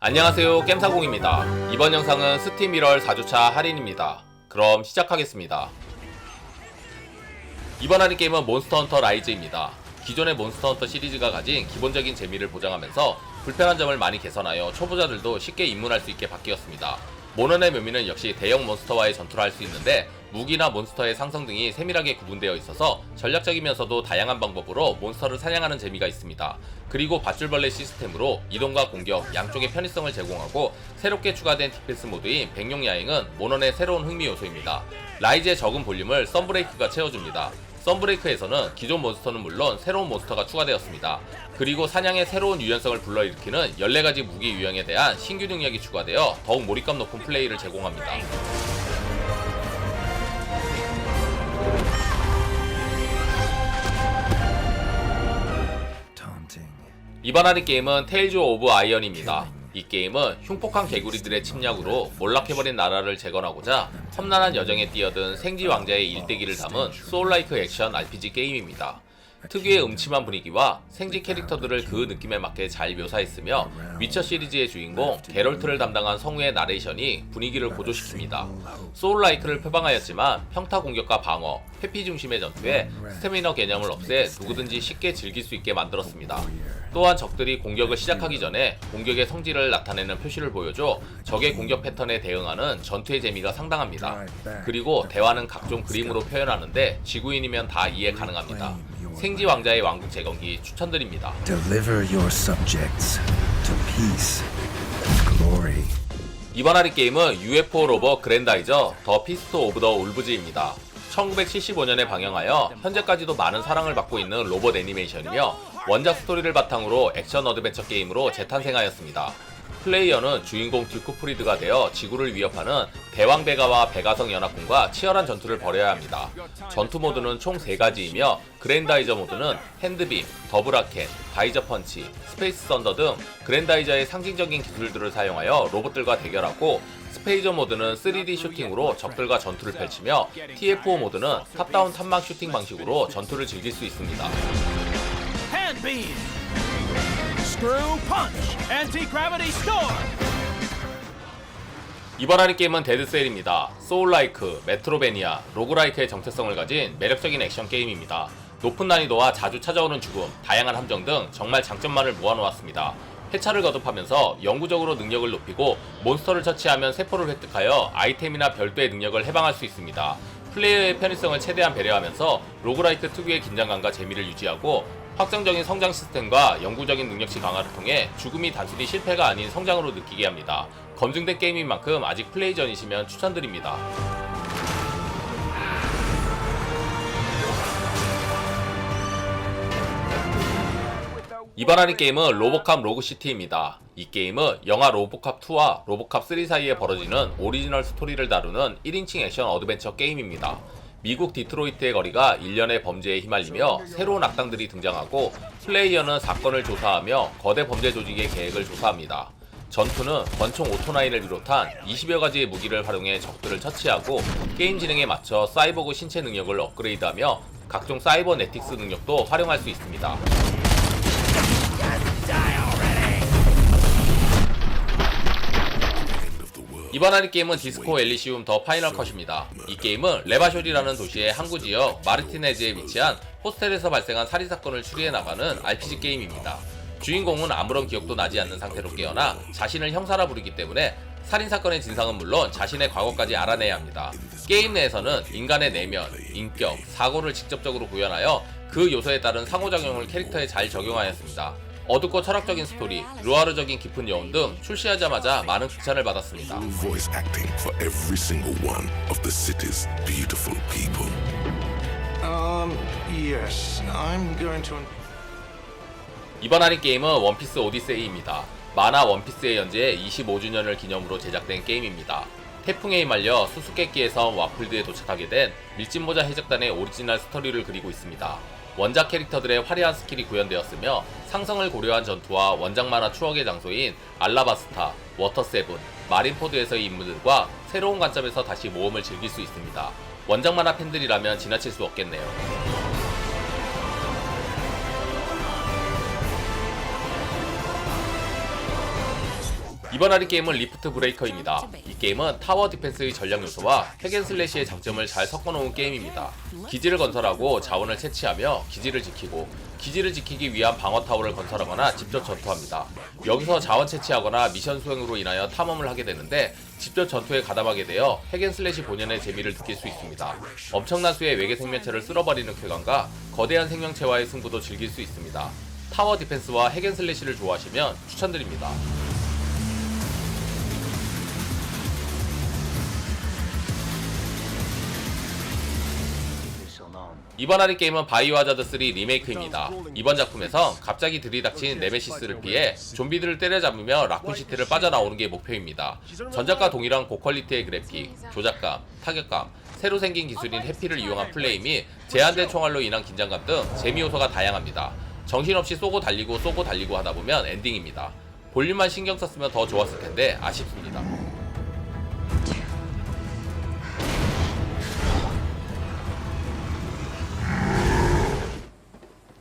안녕하세요, 겜사공입니다. 이번 영상은 스팀 1월 4주차 할인입니다. 그럼 시작하겠습니다. 이번 할인 게임은 몬스터 헌터 라이즈입니다. 기존의 몬스터 헌터 시리즈가 가진 기본적인 재미를 보장하면서 불편한 점을 많이 개선하여 초보자들도 쉽게 입문할 수 있게 바뀌었습니다. 모넌의 묘미는 역시 대형 몬스터와의 전투를 할 수 있는데 무기나 몬스터의 상성 등이 세밀하게 구분되어 있어서 전략적이면서도 다양한 방법으로 몬스터를 사냥하는 재미가 있습니다. 그리고 밧줄벌레 시스템으로 이동과 공격 양쪽의 편의성을 제공하고 새롭게 추가된 디펜스 모드인 백룡야행은 모넌의 새로운 흥미 요소입니다. 라이즈의 적은 볼륨을 썬브레이크가 채워줍니다. 썬브레이크에서는 기존 몬스터는 물론 새로운 몬스터가 추가되었습니다. 그리고 사냥의 새로운 유연성을 불러일으키는 14가지 무기 유형에 대한 신규 능력이 추가되어 더욱 몰입감 높은 플레이를 제공합니다. 이번 할인 게임은 테일즈 오브 아이언입니다. 이 게임은 흉폭한 개구리들의 침략으로 몰락해버린 나라를 재건하고자 험난한 여정에 뛰어든 생지 왕자의 일대기를 담은 소울라이크 액션 RPG 게임입니다. 특유의 음침한 분위기와 생지 캐릭터들을 그 느낌에 맞게 잘 묘사했으며 위쳐 시리즈의 주인공 게롤트를 담당한 성우의 나레이션이 분위기를 고조시킵니다. 소울라이크를 표방하였지만 평타 공격과 방어, 회피 중심의 전투에 스태미너 개념을 없애 누구든지 쉽게 즐길 수 있게 만들었습니다. 또한 적들이 공격을 시작하기 전에 공격의 성질을 나타내는 표시를 보여줘 적의 공격 패턴에 대응하는 전투의 재미가 상당합니다. 그리고 대화는 각종 그림으로 표현하는데 지구인이면 다 이해 가능합니다. 생지 왕자의 왕국 재건기 추천드립니다. Deliver your subjects to peace and glory. 이번 할인 게임은 UFO 로버 그랜다이저 더 피스트 오브 더 울브즈입니다. 1975년에 방영하여 현재까지도 많은 사랑을 받고 있는 로봇 애니메이션이며 원작 스토리를 바탕으로 액션 어드벤처 게임으로 재탄생하였습니다. 플레이어는 주인공 듀크 프리드가 되어 지구를 위협하는 대왕 베가와 베가성 연합군과 치열한 전투를 벌여야 합니다. 전투 모드는 총 3가지이며 그랜다이저 모드는 핸드빔, 더블아켄, 다이저 펀치, 스페이스 썬더 등 그랜다이저의 상징적인 기술들을 사용하여 로봇들과 대결하고 스페이저 모드는 3D 슈팅으로 적들과 전투를 펼치며 TFO 모드는 탑다운 탑막 슈팅 방식으로 전투를 즐길 수 있습니다. Handbeam, Screw Punch, Anti-Gravity Storm. 이번 할인 게임은 데드셀입니다. 소울라이크, 메트로베니아, 로그라이크의 정체성을 가진 매력적인 액션 게임입니다. 높은 난이도와 자주 찾아오는 죽음, 다양한 함정 등 정말 장점만을 모아놓았습니다. 해차를 거듭하면서 영구적으로 능력을 높이고 몬스터를 처치하면 세포를 획득하여 아이템이나 별도의 능력을 해방할 수 있습니다. 플레이어의 편의성을 최대한 배려하면서 로그라이크 특유의 긴장감과 재미를 유지하고 확정적인 성장 시스템과 영구적인 능력치 강화를 통해 죽음이 단순히 실패가 아닌 성장으로 느끼게 합니다. 검증된 게임인 만큼 아직 플레이 전이시면 추천드립니다. 이번 할인 게임은 로보캅 로그시티입니다. 이 게임은 영화 로보캅2와 로보캅3 사이에 벌어지는 오리지널 스토리를 다루는 1인칭 액션 어드벤처 게임입니다. 미국 디트로이트의 거리가 일련의 범죄에 휘말리며 새로운 악당들이 등장하고 플레이어는 사건을 조사하며 거대 범죄 조직의 계획을 조사합니다. 전투는 권총 오토9을 비롯한 20여 가지의 무기를 활용해 적들을 처치하고 게임 진행에 맞춰 사이보그 신체 능력을 업그레이드하며 각종 사이버네틱스 능력도 활용할 수 있습니다. 이번 할인 게임은 디스코 엘리시움 더 파이널 컷입니다. 이 게임은 레바쇼리라는 도시의 항구 지역 마르티네즈에 위치한 호스텔에서 발생한 살인사건을 추리해 나가는 RPG 게임입니다. 주인공은 아무런 기억도 나지 않는 상태로 깨어나 자신을 형사라 부르기 때문에 살인사건의 진상은 물론 자신의 과거까지 알아내야 합니다. 게임 내에서는 인간의 내면, 인격, 사고를 직접적으로 구현하여 그 요소에 따른 상호작용을 캐릭터에 잘 적용하였습니다. 어둡고 철학적인 스토리, 루아르적인 깊은 여운 등 출시하자마자 많은 극찬을 받았습니다. Voice acting for every single one of the city's beautiful people. Yes, I'm going to. 이번 할인 게임은 원피스 오디세이입니다. 만화 원피스의 연재 25주년을 기념으로 제작된 게임입니다. 태풍에 휘말려 수수께끼의 섬 와플드에 도착하게 된 밀짚모자 해적단의 오리지널 스토리를 그리고 있습니다. 원작 캐릭터들의 화려한 스킬이 구현되었으며 상성을 고려한 전투와 원작 만화 추억의 장소인 알라바스타, 워터세븐, 마린포드에서의 인물들과 새로운 관점에서 다시 모험을 즐길 수 있습니다. 원작 만화 팬들이라면 지나칠 수 없겠네요. 이번 할인 게임은 리프트 브레이커입니다. 이 게임은 타워 디펜스의 전략 요소와 핵앤슬래시의 장점을 잘 섞어놓은 게임입니다. 기지를 건설하고 자원을 채취하며 기지를 지키고, 기지를 지키기 위한 방어 타워를 건설하거나 직접 전투합니다. 여기서 자원 채취하거나 미션 수행으로 인하여 탐험을 하게 되는데, 직접 전투에 가담하게 되어 핵앤슬래시 본연의 재미를 느낄 수 있습니다. 엄청난 수의 외계 생명체를 쓸어버리는 쾌감과 거대한 생명체와의 승부도 즐길 수 있습니다. 타워 디펜스와 핵앤슬래시를 좋아하시면 추천드립니다. 이번 할인 게임은 바이오하자드 3 리메이크입니다. 이번 작품에선 갑자기 들이닥친 네메시스를 피해 좀비들을 때려잡으며 라쿤시티를 빠져나오는 게 목표입니다. 전작과 동일한 고퀄리티의 그래픽, 조작감, 타격감, 새로 생긴 기술인 해피를 이용한 플레이 및 제한된 총알로 인한 긴장감 등 재미 요소가 다양합니다. 정신없이 쏘고 달리고 하다보면 엔딩입니다. 볼륨만 신경 썼으면 더 좋았을 텐데 아쉽습니다.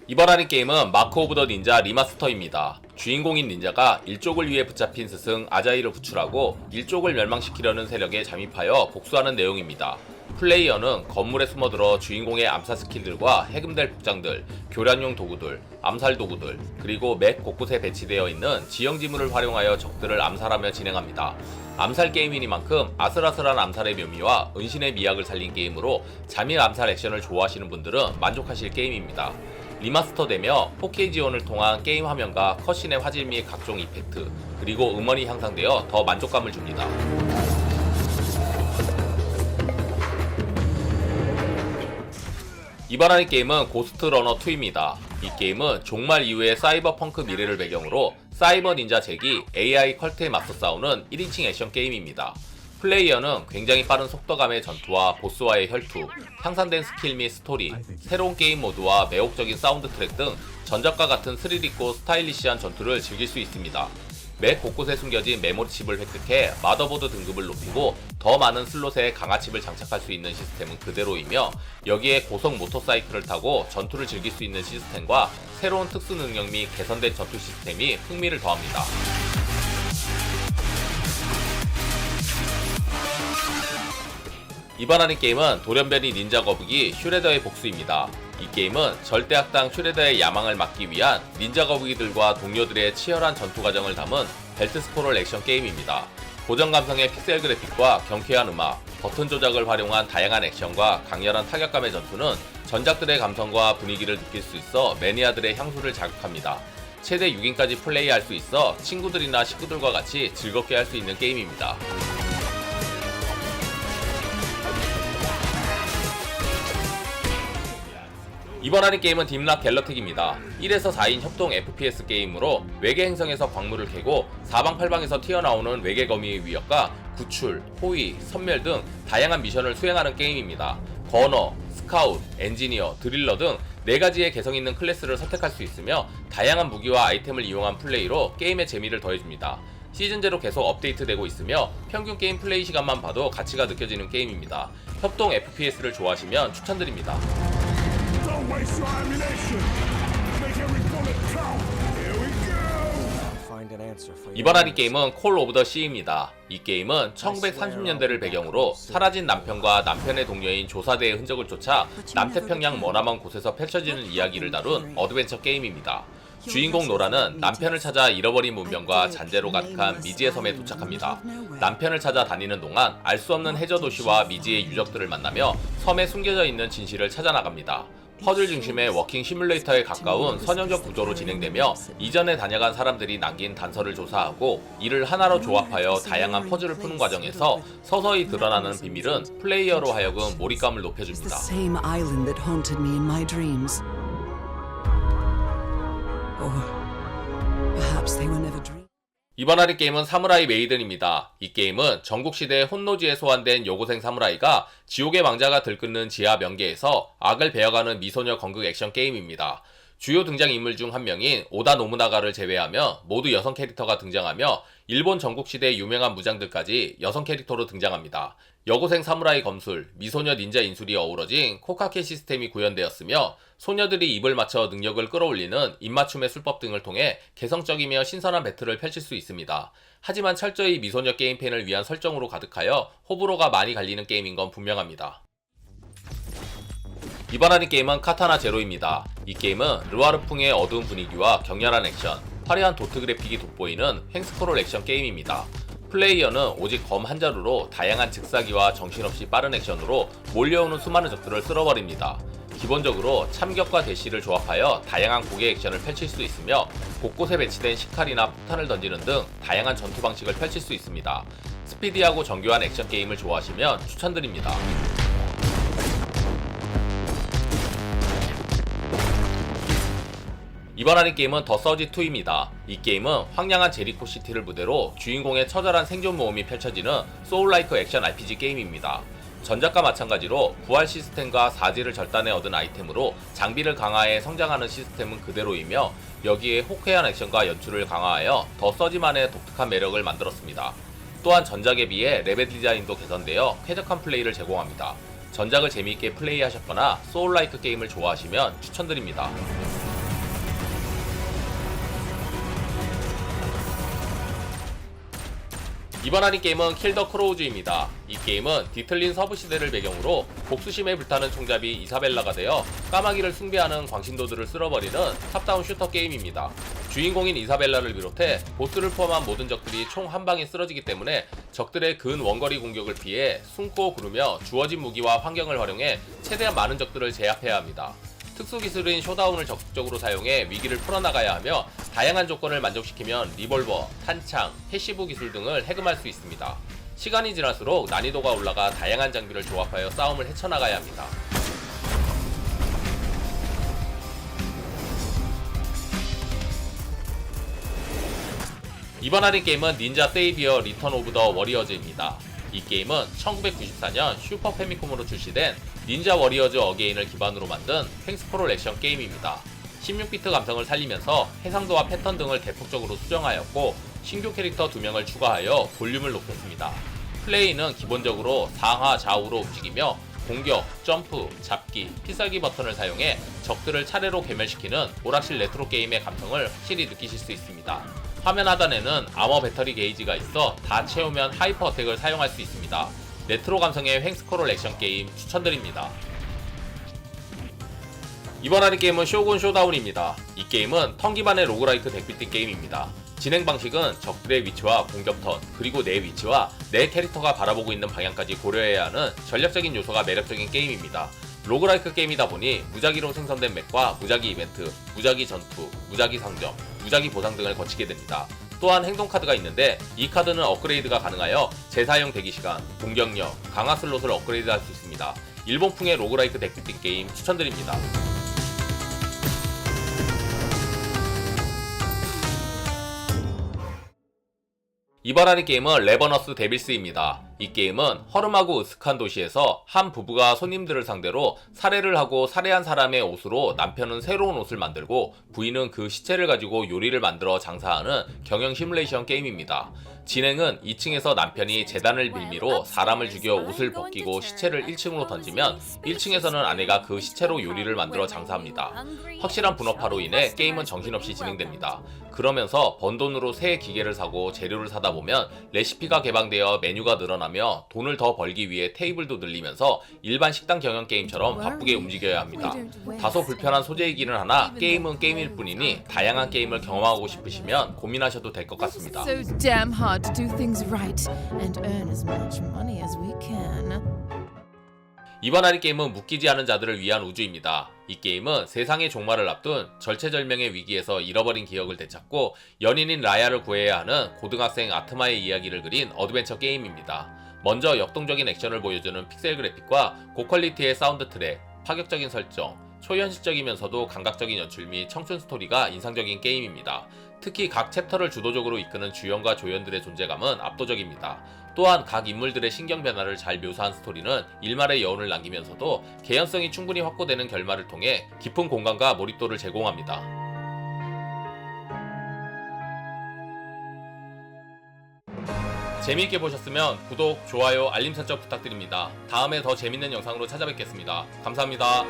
이번 할인 게임은 마크 오브 더 닌자 리마스터입니다. 주인공인 닌자가 일족을 위해 붙잡힌 스승 아자이를 구출하고 일족을 멸망시키려는 세력에 잠입하여 복수하는 내용입니다. 플레이어는 건물에 숨어들어 주인공의 암사 스킬들과 해금될 복장들, 교란용 도구들, 암살 도구들, 그리고 맵 곳곳에 배치되어 있는 지형 지물을 활용하여 적들을 암살하며 진행합니다. 암살 게임이니만큼 아슬아슬한 암살의 묘미와 은신의 미학을 살린 게임으로 잠입 암살 액션을 좋아하시는 분들은 만족하실 게임입니다. 리마스터되며 4K 지원을 통한 게임 화면과 컷신의 화질 및 각종 이펙트, 그리고 음원이 향상되어 더 만족감을 줍니다. 이번 할인 게임은 고스트 러너 2입니다. 이 게임은 종말 이후의 사이버펑크 미래를 배경으로 사이버 닌자 잭이 AI 컬트에 맞서 싸우는 1인칭 액션 게임입니다. 플레이어는 굉장히 빠른 속도감의 전투와 보스와의 혈투, 향상된 스킬 및 스토리, 새로운 게임 모드와 매혹적인 사운드 트랙 등 전작과 같은 스릴 있고 스타일리시한 전투를 즐길 수 있습니다. 맵 곳곳에 숨겨진 메모리 칩을 획득해 마더보드 등급을 높이고 더 많은 슬롯에 강화칩을 장착할 수 있는 시스템은 그대로이며, 여기에 고속 모터사이클을 타고 전투를 즐길 수 있는 시스템과 새로운 특수 능력 및 개선된 전투 시스템이 흥미를 더합니다. 이번 할인 게임은 돌연변이 닌자 거북이 슈레더의 복수입니다. 이 게임은 절대 악당 슈레더의 야망을 막기 위한 닌자 거북이들과 동료들의 치열한 전투 과정을 담은 벨트 스크롤 액션 게임입니다. 고전 감성의 픽셀 그래픽과 경쾌한 음악, 버튼 조작을 활용한 다양한 액션과 강렬한 타격감의 전투는 전작들의 감성과 분위기를 느낄 수 있어 매니아들의 향수를 자극합니다. 최대 6인까지 플레이할 수 있어 친구들이나 식구들과 같이 즐겁게 할 수 있는 게임입니다. 이번 할인 게임은 딥락 갤럭틱입니다. 1에서 4인 협동 FPS 게임으로 외계 행성에서 광물을 캐고 사방팔방에서 튀어나오는 외계 거미의 위협과 구출, 포위, 선멸 등 다양한 미션을 수행하는 게임입니다. 거너, 스카웃, 엔지니어, 드릴러 등 4가지의 개성 있는 클래스를 선택할 수 있으며 다양한 무기와 아이템을 이용한 플레이로 게임의 재미를 더해줍니다. 시즌제로 계속 업데이트되고 있으며 평균 게임 플레이 시간만 봐도 가치가 느껴지는 게임입니다. 협동 FPS를 좋아하시면 추천드립니다. Don't waste your ammunition. Make every bullet count. Here we go. 이번 할인 게임은 콜 오브 더 시입니다. 이 게임은 1930년대를 배경으로 사라진 남편과 남편의 동료인 조사대의 흔적을 쫓아 남태평양 머나먼 곳에서 펼쳐지는 이야기를 다룬 어드벤처 게임입니다. 주인공 노라는 남편을 찾아 잃어버린 문명과 잔재로 가득한 미지의 섬에 도착합니다. 남편을 찾아 다니는 동안 알 수 없는 해저 도시와 미지의 유적들을 만나며 섬에 숨겨져 있는 진실을 찾아나갑니다. 퍼즐 중심의 워킹 시뮬레이터에 가까운 선형적 구조로 진행되며 이전에 다녀간 사람들이 남긴 단서를 조사하고 이를 하나로 조합하여 다양한 퍼즐을 푸는 과정에서 서서히 드러나는 비밀은 플레이어로 하여금 몰입감을 높여줍니다. Same island that haunted me in my dreams. Or perhaps they were never dreams. 이번 할인 게임은 사무라이 메이든입니다. 이 게임은 전국시대 혼노지에 소환된 여고생 사무라이가 지옥의 왕자가 들끓는 지하 명계에서 악을 베어가는 미소녀 건극 액션 게임입니다. 주요 등장인물 중 한 명인 오다 노부나가를 제외하며 모두 여성 캐릭터가 등장하며 일본 전국시대 유명한 무장들까지 여성 캐릭터로 등장합니다. 여고생 사무라이 검술, 미소녀 닌자 인술이 어우러진 코카케 시스템이 구현되었으며 소녀들이 입을 맞춰 능력을 끌어올리는 입맞춤의 술법 등을 통해 개성적이며 신선한 배틀을 펼칠 수 있습니다. 하지만 철저히 미소녀 게임팬을 위한 설정으로 가득하여 호불호가 많이 갈리는 게임인 건 분명합니다. 이번 하는 게임은 카타나 제로입니다. 이 게임은 르와르풍의 어두운 분위기와 격렬한 액션, 화려한 도트 그래픽이 돋보이는 횡스크롤 액션 게임입니다. 플레이어는 오직 검 한 자루로 다양한 즉사기와 정신없이 빠른 액션으로 몰려오는 수많은 적들을 쓸어버립니다. 기본적으로 참격과 대시를 조합하여 다양한 고개 액션을 펼칠 수 있으며 곳곳에 배치된 시칼이나 폭탄을 던지는 등 다양한 전투 방식을 펼칠 수 있습니다. 스피디하고 정교한 액션 게임을 좋아하시면 추천드립니다. 이번 하는 게임은 더 서지2입니다. 이 게임은 황량한 제리코 시티를 무대로 주인공의 처절한 생존 모험이 펼쳐지는 소울라이크 액션 RPG 게임입니다. 전작과 마찬가지로 부활 시스템과 사지를 절단해 얻은 아이템으로 장비를 강화해 성장하는 시스템은 그대로이며 여기에 호쾌한 액션과 연출을 강화하여 더 서지만의 독특한 매력을 만들었습니다. 또한 전작에 비해 레벨 디자인도 개선되어 쾌적한 플레이를 제공합니다. 전작을 재미있게 플레이하셨거나 소울라이크 게임을 좋아하시면 추천드립니다. 이번 하는 게임은 킬 더 크로우즈입니다. 이 게임은 뒤틀린 서부 시대를 배경으로 복수심에 불타는 총잡이 이사벨라가 되어 까마귀를 숭배하는 광신도들을 쓸어버리는 탑다운 슈터 게임입니다. 주인공인 이사벨라를 비롯해 보스를 포함한 모든 적들이 총 한 방에 쓰러지기 때문에 적들의 근 원거리 공격을 피해 숨고 구르며 주어진 무기와 환경을 활용해 최대한 많은 적들을 제압해야 합니다. 특수기술인 쇼다운을 적극적으로 사용해 위기를 풀어나가야 하며 다양한 조건을 만족시키면 리볼버, 탄창, 패시브 기술 등을 해금할 수 있습니다. 시간이 지날수록 난이도가 올라가 다양한 장비를 조합하여 싸움을 헤쳐나가야 합니다. 이번 하는 게임은 닌자 세이비어 리턴 오브 더 워리어즈입니다. 이 게임은 1994년 슈퍼 패미콤으로 출시된 닌자 워리어즈 어게인을 기반으로 만든 횡스크롤 액션 게임입니다. 16비트 감성을 살리면서 해상도와 패턴 등을 대폭적으로 수정하였고 신규 캐릭터 2명을 추가하여 볼륨을 높였습니다. 플레이는 기본적으로 상하 좌우로 움직이며 공격, 점프, 잡기, 필살기 버튼을 사용해 적들을 차례로 괴멸시키는 오락실 레트로 게임의 감성을 확실히 느끼실 수 있습니다. 화면 하단에는 아머 배터리 게이지가 있어 다 채우면 하이퍼 어택을 사용할 수 있습니다. 레트로 감성의 횡스크롤 액션 게임 추천드립니다. 이번 하는 게임은 쇼군 쇼다운입니다. 이 게임은 턴 기반의 로그라이크 덱빌딩 게임입니다. 진행 방식은 적들의 위치와 공격 턴, 그리고 내 위치와 내 캐릭터가 바라보고 있는 방향까지 고려해야 하는 전략적인 요소가 매력적인 게임입니다. 로그라이크 게임이다 보니 무작위로 생성된 맵과 무작위 이벤트, 무작위 전투, 무작위 상점, 무작위 보상 등을 거치게 됩니다. 또한 행동 카드가 있는데 이 카드는 업그레이드가 가능하여 재사용 대기시간, 공격력, 강화 슬롯을 업그레이드할 수 있습니다. 일본풍의 로그라이크 덱빌딩 게임 추천드립니다. 이번 하는 게임은 레버너스 데빌스입니다. 이 게임은 허름하고 으슥한 도시에서 한 부부가 손님들을 상대로 살해를 하고 살해한 사람의 옷으로 남편은 새로운 옷을 만들고 부인은 그 시체를 가지고 요리를 만들어 장사하는 경영 시뮬레이션 게임입니다. 진행은 2층에서 남편이 재단을 빌미로 사람을 죽여 옷을 벗기고 시체를 1층으로 던지면 1층에서는 아내가 그 시체로 요리를 만들어 장사합니다. 확실한 분업화로 인해 게임은 정신없이 진행됩니다. 그러면서 번 돈으로 새 기계를 사고 재료를 사다 보면 레시피가 개방되어 메뉴가 늘어나며 돈을 더 벌기 위해 테이블도 늘리면서 일반 식당 경영 게임처럼 바쁘게 움직여야 합니다. 다소 불편한 소재이기는 하나 게임은 게임일 뿐이니 다양한 게임을 경험하고 싶으시면 고민하셔도 될 것 같습니다. So damn hard to do things right and earn as much money as we can. 이번 하는 게임은 묶이지 않은 자들을 위한 우주입니다. 이 게임은 세상의 종말을 앞둔 절체절명의 위기에서 잃어버린 기억을 되찾고 연인인 라야를 구해야 하는 고등학생 아트마의 이야기를 그린 어드벤처 게임입니다. 먼저 역동적인 액션을 보여주는 픽셀 그래픽과 고퀄리티의 사운드 트랙, 파격적인 설정, 초현실적이면서도 감각적인 연출 및 청춘 스토리가 인상적인 게임입니다. 특히 각 챕터를 주도적으로 이끄는 주연과 조연들의 존재감은 압도적입니다. 또한 각 인물들의 신경 변화를 잘 묘사한 스토리는 일말의 여운을 남기면서도 개연성이 충분히 확보되는 결말을 통해 깊은 공감과 몰입도를 제공합니다. 재미있게 보셨으면 구독, 좋아요, 알림 설정 부탁드립니다. 다음에 더 재밌는 영상으로 찾아뵙겠습니다. 감사합니다.